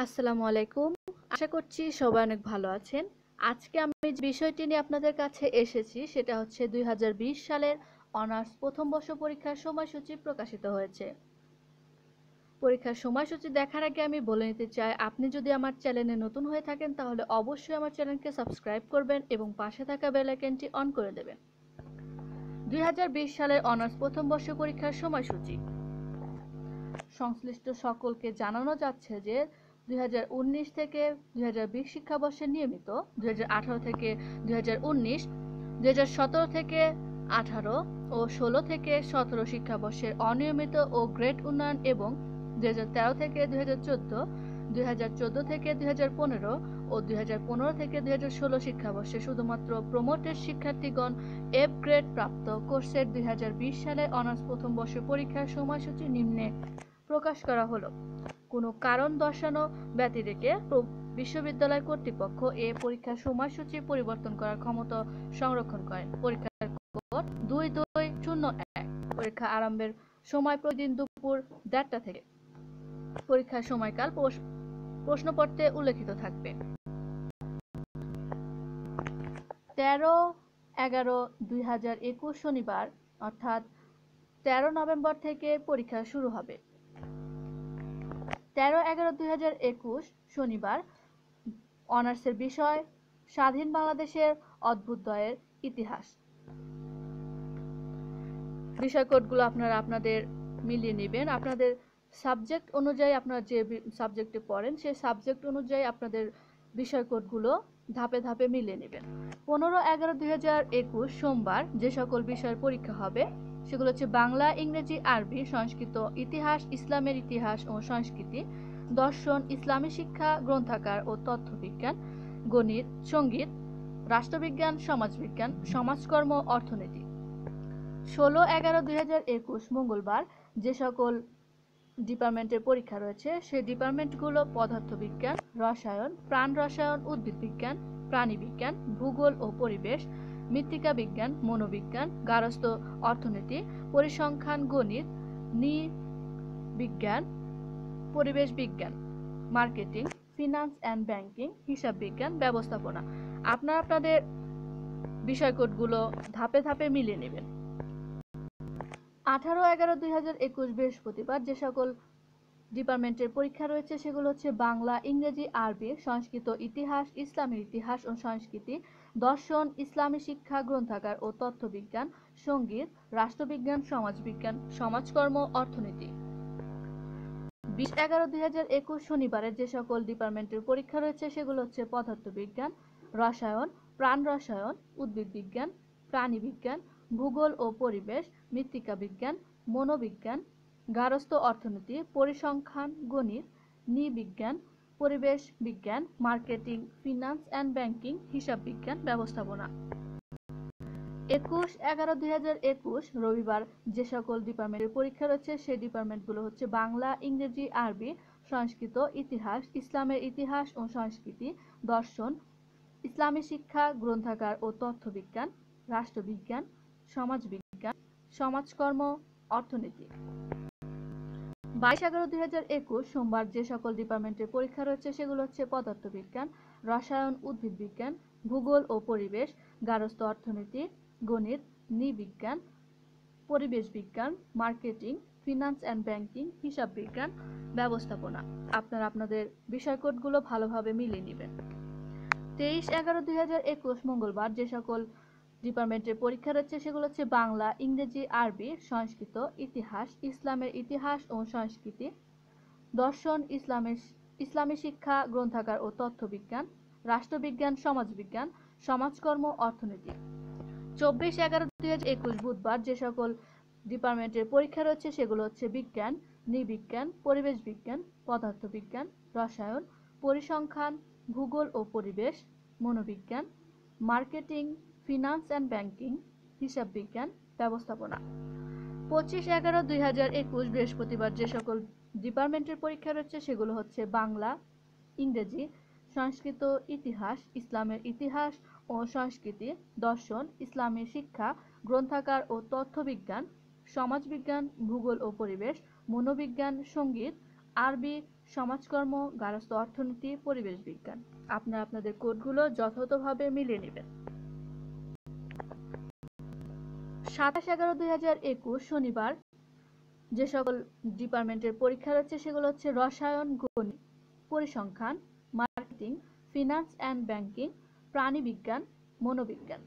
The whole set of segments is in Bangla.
আসসালামু আলাইকুম। আশা করছি সবাই অনেক ভালো আছেন। আজকে আমি যে বিষয়টি নিয়ে আপনাদের কাছে এসেছি সেটা হচ্ছে ২০২০ সালের অনার্স প্রথম বর্ষ পরীক্ষার সময়সূচি প্রকাশিত হয়েছে। পরীক্ষার সময়সূচি দেখার আগে আমি বলে নিতে চাই, আপনি যদি আমার চ্যানেলে নতুন হয়ে থাকেন তাহলে অবশ্যই আমার চ্যানেলকে সাবস্ক্রাইব করবেন এবং পাশে থাকা বেল আইকনটি অন করে দেবেন। ২০২০ সালের অনার্স প্রথম বর্ষ পরীক্ষার সময়সূচি। সংশ্লিষ্ট সকলকে জানানো যাচ্ছে যে ২০১৯ থেকে ২০২০ শিক্ষাবর্ষে নিয়মিত, ২০১৮ থেকে ২০১৯, ২০১৭ থেকে 18 ও 16 থেকে 17 শিক্ষাবর্ষের অনিয়মিত ও গ্রেড উন্নয়ন এবং ২০১৩ থেকে ২০১৪, ২০১৪ থেকে ২০১৫ ও ২০১৫ থেকে ২০১৬ শিক্ষাবর্ষে শুধুমাত্র প্রমোটেড শিক্ষার্থীগণ এফ গ্রেড প্রাপ্ত কোর্সের ২০২০ সালে অনার্স প্রথম বর্ষ পরীক্ষার সময়সূচি নিম্নে প্রকাশ করা হলো। কোনো কারণ দর্শানো ব্যতিরেকে বিশ্ববিদ্যালয় কর্তৃপক্ষ এ পরীক্ষার সময়সূচি পরিবর্তন করার ক্ষমতা সংরক্ষণ করেন। পরীক্ষার কোড 2201। পরীক্ষা আরম্ভের সময় প্রতিদিন দুপুর 1:30 থেকে। পরীক্ষার সময়কাল প্রশ্নপত্রে উল্লেখিত থাকবে। 13/11/2021 শনিবার অর্থাৎ 13 নভেম্বর থেকে পরীক্ষা শুরু হবে। 13/11/2021 শনিবার অনার্সের বিষয় স্বাধীন বাংলাদেশের অভ্যুদয়ের ইতিহাস। বিষয় কোডগুলো আপনারা আপনাদের মিলিয়ে নেবেন। আপনাদের সাবজেক্ট অনুযায়ী, আপনারা যে সাবজেক্টে পড়েন সেই সাবজেক্ট অনুযায়ী আপনাদের বিষয় কোডগুলো ধাপে ধাপে মিলিয়ে নেবেন। 15/11/2021 সোমবার যে সকল বিষয়ের পরীক্ষা হবে সেগুলো হচ্ছে বাংলা, ইংরেজি, আরবি, সংস্কৃত, ইতিহাস, ইসলামের ইতিহাস ও সংস্কৃতি, দর্শন, ইসলামী শিক্ষা, গ্রন্থাগার ও তথ্যবিজ্ঞান, গণিত, সঙ্গীত, রাষ্ট্রবিজ্ঞান, সমাজবিজ্ঞান, সমাজকর্ম, অর্থনীতি। 16/11/2021 মঙ্গলবার যে সকল ডিপার্টমেন্টের পরীক্ষা রয়েছে সেই ডিপার্টমেন্টগুলো পদার্থবিজ্ঞান, রসায়ন, প্রাণ রসায়ন, উদ্ভিদ বিজ্ঞান, প্রাণীবিজ্ঞান, ভূগোল ও পরিবেশ, মৃত্তিকা বিজ্ঞান, মনোবিজ্ঞান, গার্হস্থ্য অর্থনীতি, পরিসংখ্যান, গণিত, নৃবিজ্ঞান, পরিবেশ বিজ্ঞান, মার্কেটিং, ফিনান্স অ্যান্ড ব্যাংকিং, হিসাব বিজ্ঞান, ব্যবস্থাপনা। আপনারা আপনাদের বিষয় কোডগুলো ধাপে ধাপে মিলিয়ে নেবেন। 18/11/2021 বৃহস্পতিবার যে সকল ডিপার্টমেন্টের পরীক্ষা রয়েছে সেগুলো হচ্ছে বাংলা, ইংরেজি, আরবি, সংস্কৃত, ইতিহাস, ইসলামের ইতিহাস ও সংস্কৃতি, দর্শন, ইসলামী শিক্ষা, গ্রন্থাগার ও তথ্যবিজ্ঞান, সঙ্গীত, রাষ্ট্রবিজ্ঞান, সমাজবিজ্ঞান, সমাজকর্ম, অর্থনীতি। 20/11/2021 শনিবারের যে সকল ডিপার্টমেন্টের পরীক্ষা রয়েছে সেগুলো হচ্ছে পদার্থবিজ্ঞান, রসায়ন, প্রাণ রসায়ন, উদ্ভিদ বিজ্ঞান, প্রাণীবিজ্ঞান, ভূগোল ও পরিবেশ, মৃত্তিকা বিজ্ঞান, মনোবিজ্ঞান, গার্হস্থ্য অর্থনীতি, পরিসংখ্যান, গণিত, নৃবিজ্ঞান, পরিবেশ বিজ্ঞান, মার্কেটিং, ফিনান্স অ্যান্ড ব্যাংকিং, হিসাব বিজ্ঞান, ব্যবস্থাপনা। 21/11/2021 রবিবার যে সকল ডিপার্টমেন্টের পরীক্ষা রয়েছে সেই ডিপার্টমেন্টগুলো হচ্ছে বাংলা, ইংরেজি, আরবি, সংস্কৃত, ইতিহাস, ইসলামের ইতিহাস ও সংস্কৃতি, দর্শন, ইসলামী শিক্ষা, গ্রন্থাগার ও তথ্যবিজ্ঞান, রাষ্ট্রবিজ্ঞান, সমাজবিজ্ঞান, সমাজকর্ম, অর্থনীতি। 22/11/2021 সোমবার যে সকল ডিপার্টমেন্টের পরীক্ষা রয়েছে সেগুলো হচ্ছে পদার্থবিজ্ঞান, রসায়ন, উদ্ভিদ বিজ্ঞান, ভূগোল ও পরিবেশ, গার্হস্থ্য অর্থনীতি, গণিত, নৃবিজ্ঞান, পরিবেশ বিজ্ঞান, মার্কেটিং, ফিনান্স অ্যান্ড ব্যাংকিং, হিসাব বিজ্ঞান, ব্যবস্থাপনা। আপনারা আপনাদের বিষয় কোডগুলো ভালোভাবে মিলিয়ে নেবেন। 23/11/2021 মঙ্গলবার যে সকল ডিপার্টমেন্টের পরীক্ষা রয়েছে সেগুলো হচ্ছে বাংলা, ইংরেজি, আরবি, সংস্কৃত, ইতিহাস, ইসলামের ইতিহাস ও সংস্কৃতি, দর্শন, ইসলামী শিক্ষা, গ্রন্থাগার ও তথ্যবিজ্ঞান, রাষ্ট্রবিজ্ঞান, সমাজবিজ্ঞান, সমাজকর্ম, অর্থনীতি। 24/11/2021 বুধবার যে সকল ডিপার্টমেন্টের পরীক্ষা রয়েছে সেগুলো হচ্ছে বিজ্ঞান, নৃবিজ্ঞান, পরিবেশ বিজ্ঞান, পদার্থবিজ্ঞান, রসায়ন, পরিসংখ্যান, ভূগোল ও পরিবেশ, মনোবিজ্ঞান, মার্কেটিং, ফিনান্স অ্যান্ড ব্যাংকিং, হিসাব বিজ্ঞান, ব্যবস্থাপনা। 25/11/2021 বৃহস্পতিবার যে সকল ডিপার্টমেন্টের পরীক্ষা রয়েছে সেগুলো হচ্ছে বাংলা, ইংরেজি, সংস্কৃত, ইতিহাস, ইসলামের ইতিহাস ও সংস্কৃতি, দর্শন, ইসলামী শিক্ষা, গ্রন্থাগার ও তথ্যবিজ্ঞান, সমাজবিজ্ঞান, ভূগোল ও পরিবেশ, মনোবিজ্ঞান, সঙ্গীত, আরবি, সমাজকর্ম, গার্হস্থ্য অর্থনীতি, পরিবেশ বিজ্ঞান। আপনারা আপনাদের কোডগুলো যথাযথভাবে মিলিয়ে নেবেন। 27/11/2021 শনিবার যে সকল ডিপার্টমেন্টের পরীক্ষা রয়েছে সেগুলো হচ্ছে রসায়ন, গণিত, পরিসংখ্যান, মার্কেটিং, ফিনান্স অ্যান্ড ব্যাংকিং, প্রাণীবিজ্ঞান, মনোবিজ্ঞান।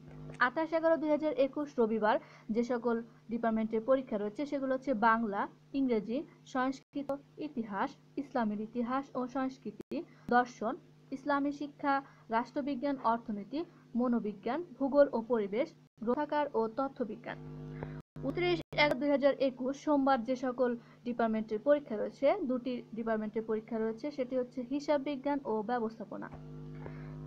28/11/2021 রবিবার যে সকল ডিপার্টমেন্টের পরীক্ষা রয়েছে সেগুলো হচ্ছে বাংলা, ইংরেজি, সংস্কৃত, ইতিহাস, ইসলামের ইতিহাস ও সংস্কৃতি, দর্শন, ইসলামী শিক্ষা, রাষ্ট্রবিজ্ঞান, অর্থনীতি, মনোবিজ্ঞান, ভূগোল ও পরিবেশ, গ্রন্থাগার ও তথ্যবিজ্ঞান। 29/11/2021 সোমবার যে সকল ডিপার্টমেন্টের পরীক্ষা রয়েছে, দুটি ডিপার্টমেন্টের পরীক্ষা রয়েছে, সেটি হচ্ছে হিসাব বিজ্ঞান ও ব্যবস্থাপনা।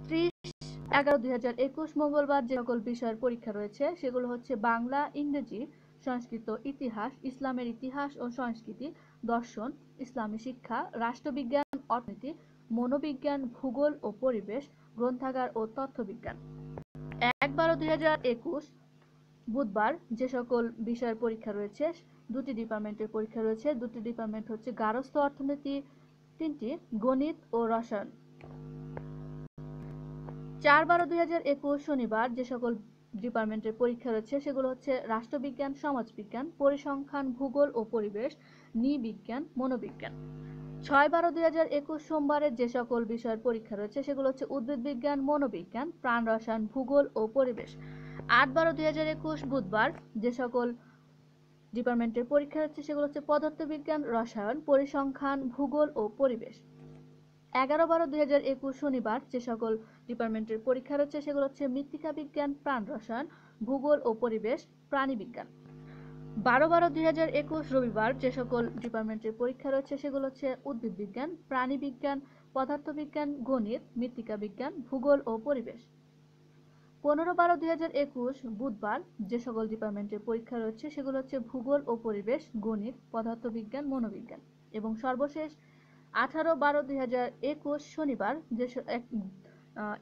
30/11/2021 মঙ্গলবার যে সকল বিষয়ের পরীক্ষা রয়েছে সেগুলো হচ্ছে বাংলা, ইংরেজি, সংস্কৃত, ইতিহাস, ইসলামের ইতিহাস ও সংস্কৃতি, দর্শন, ইসলামী শিক্ষা, রাষ্ট্রবিজ্ঞান, অর্থনীতি, মনোবিজ্ঞান, ভূগোল ও পরিবেশ, গ্রন্থাগার ও তথ্যবিজ্ঞান। 1/12/2021 বুধবার যে সকল বিষয়ের পরীক্ষা রয়েছে, দুটি ডিপার্টমেন্টের পরীক্ষা রয়েছে, দুটি ডিপার্টমেন্ট হচ্ছে গার্হস্থ্য অর্থনীতি, তিনটি গণিত ও রসায়ন। 4/12/2021 শনিবার যে সকল ডিপার্টমেন্টের পরীক্ষা রয়েছে সেগুলো হচ্ছে রাষ্ট্রবিজ্ঞান, সমাজবিজ্ঞান, পরিসংখ্যান, ভূগোল ও পরিবেশ, নৃবিজ্ঞান, মনোবিজ্ঞান। 6/12/2021 সোমবারের যে সকল বিষয়ের পরীক্ষা রয়েছে সেগুলো হচ্ছে উদ্ভিদ বিজ্ঞান, মনোবিজ্ঞান, প্রাণ রসায়ন, ভূগোল ও পরিবেশ। 8/12/2021 বুধবার যে সকল ডিপার্টমেন্টের পরীক্ষা হচ্ছে সেগুলো হচ্ছে পদার্থবিজ্ঞান, রসায়ন, পরিসংখ্যান, ভূগোল ও পরিবেশ। 11/12/2021 শনিবার যে সকল ডিপার্টমেন্টের পরীক্ষা রয়েছে সেগুলো হচ্ছে মৃত্তিকা বিজ্ঞান, প্রাণ রসায়ন, ভূগোল ও পরিবেশ, প্রাণীবিজ্ঞান। 12/12/2021 রবিবার যে সকল ডিপার্টমেন্টের পরীক্ষা রয়েছে সেগুলো হচ্ছে উদ্ভিদ বিজ্ঞান, প্রাণীবিজ্ঞান, পদার্থবিজ্ঞান, গণিত, মৃত্তিকা বিজ্ঞান, ভূগোল ও পরিবেশ। 15/12/2021 বুধবার যে সকল ডিপার্টমেন্টের পরীক্ষা রয়েছে সেগুলো হচ্ছে ভূগোল ও পরিবেশ, গণিত, পদার্থবিজ্ঞান, মনোবিজ্ঞান। এবং সর্বশেষ 18/12/2021 শনিবার যে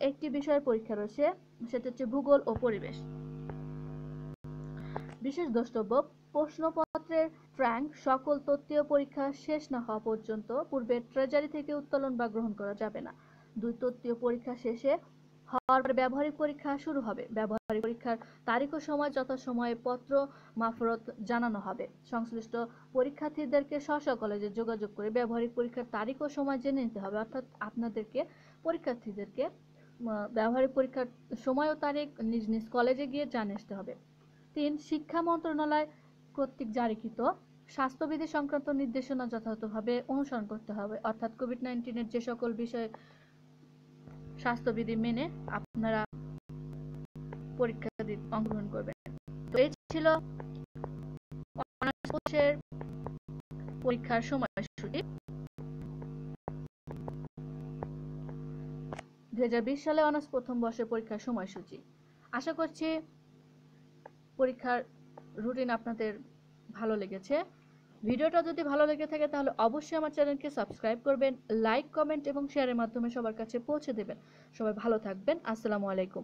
একটি বিষয়ের পরীক্ষা রয়েছে সেটা হচ্ছে ভূগোল ও পরিবেশ। বিশেষ দ্রষ্টব্য: প্রশ্নপত্রের ফ্র্যাঙ্ক সকল তত্ত্বীয় পরীক্ষা শেষ না হওয়া পর্যন্ত পূর্বে ট্রেজারি থেকে উত্তোলন বা গ্রহণ করা যাবে না। 2 তত্ত্বীয় পরীক্ষা শেষে হওয়ার পরে ব্যবহারিক পরীক্ষা শুরু হবে। ব্যবহারিক পরীক্ষার তারিখ ও সময় যথাসময়ে পত্র মারফত জানানো হবে। সংশ্লিষ্ট পরীক্ষার্থীদেরকে স্ব কলেজে যোগাযোগ করে ব্যবহারিক পরীক্ষার তারিখ ও সময় জেনে নিতে হবে। অর্থাৎ আপনাদেরকে পরীক্ষার্থীদেরকে ব্যবহারিক পরীক্ষার সময় ও তারিখ নিজ নিজ কলেজে গিয়ে জানিয়ে আসতে হবে। 3 শিক্ষা মন্ত্রণালয় কর্তৃক জারিকৃত স্বাস্থ্যবিধি সংক্রান্ত নির্দেশনা যথাযথভাবে অনুসরণ করতে হবে। অর্থাৎ কোভিড-19 এর যে সকল বিষয়ে স্বাস্থ্যবিধি মেনে আপনারা পরীক্ষা দিতে অংশগ্রহণ করবেন। তো এই ছিল অনার্স কোর্সের পরীক্ষার সময়সূচি। 2020 সালে অনার্স প্রথম বর্ষের পরীক্ষার সময়সূচি। আশা করছি পরীক্ষার রুটিন আপনাদের ভালো লেগেছে। ভিডিওটা যদি ভালো লেগে থাকে তাহলে অবশ্যই আমার চ্যানেলকে সাবস্ক্রাইব করবেন, লাইক, কমেন্ট এবং শেয়ারের মাধ্যমে সবার কাছে পৌঁছে দেবেন। সবাই ভালো থাকবেন। আসসালামু আলাইকুম।